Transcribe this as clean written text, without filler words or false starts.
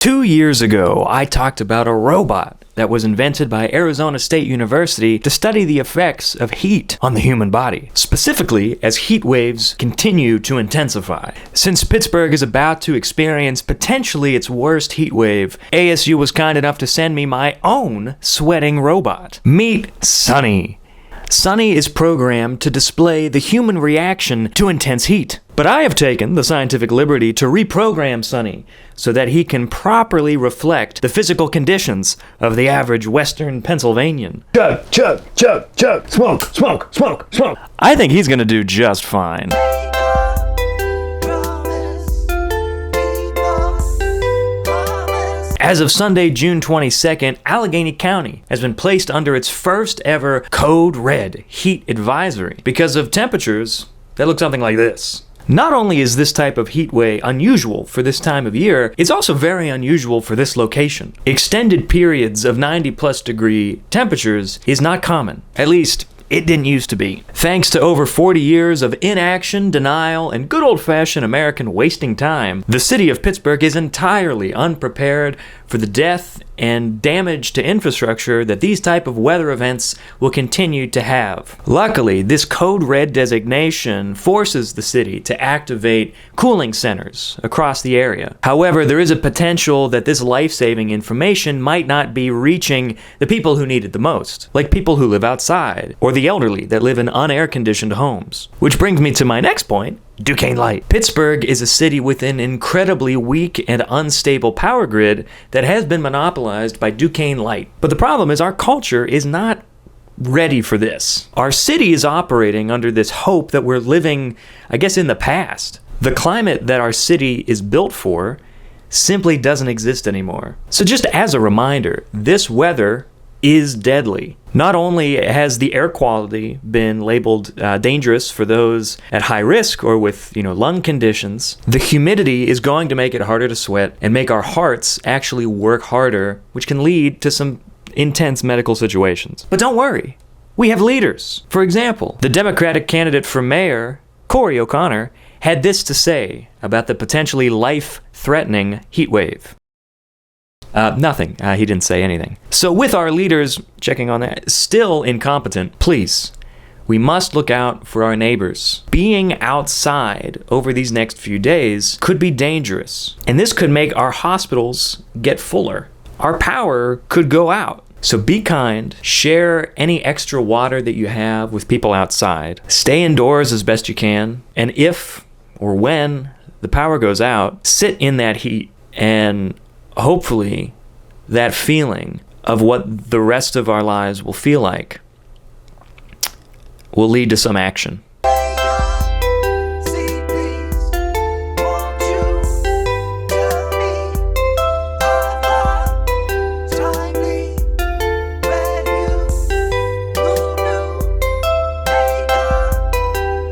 2 years ago, I talked about a robot that was invented by Arizona State University to study the effects of heat on the human body, specifically as heat waves continue to intensify. Since Pittsburgh is about to experience potentially its worst heat wave, ASU was kind enough to send me my own sweating robot. Meet Sunny. Sunny is programmed to display the human reaction to intense heat. But I have taken the scientific liberty to reprogram Sunny so that he can properly reflect the physical conditions of the average Western Pennsylvanian. Chug, chug, chug, chug, smoke, smoke, smoke, smoke. I think he's gonna do just fine. As of Sunday, June 22nd, Allegheny County has been placed under its first ever Code Red heat advisory because of temperatures that look something like this. Not only is this type of heat wave unusual for this time of year, it's also very unusual for this location. Extended periods of 90+ degree temperatures is not common, at least it didn't used to be. Thanks to over 40 years of inaction, denial, and good old-fashioned American wasting time, the city of Pittsburgh is entirely unprepared for the death and damage to infrastructure that these type of weather events will continue to have. Luckily, this Code Red designation forces the city to activate cooling centers across the area. However, there is a potential that this life-saving information might not be reaching the people who need it the most, like people who live outside, or the elderly that live in unair-conditioned homes. Which brings me to my next point, Duquesne Light. Pittsburgh is a city with an incredibly weak and unstable power grid that has been monopolized by Duquesne Light. But the problem is our culture is not ready for this. Our city is operating under this hope that we're living, I guess, in the past. The climate that our city is built for simply doesn't exist anymore. So just as a reminder, this weather is deadly. Not only has the air quality been labeled dangerous for those at high risk or with, lung conditions, the humidity is going to make it harder to sweat and make our hearts actually work harder, which can lead to some intense medical situations. But don't worry, we have leaders. For example, the Democratic candidate for mayor, Corey O'Connor, had this to say about the potentially life-threatening heat wave. Nothing. He didn't say anything. So with our leaders, checking on that, still incompetent, please, we must look out for our neighbors. Being outside over these next few days could be dangerous, and this could make our hospitals get fuller. Our power could go out. So be kind, share any extra water that you have with people outside, stay indoors as best you can, and if or when the power goes out, sit in that heat and hopefully that feeling of what the rest of our lives will feel like will lead to some action.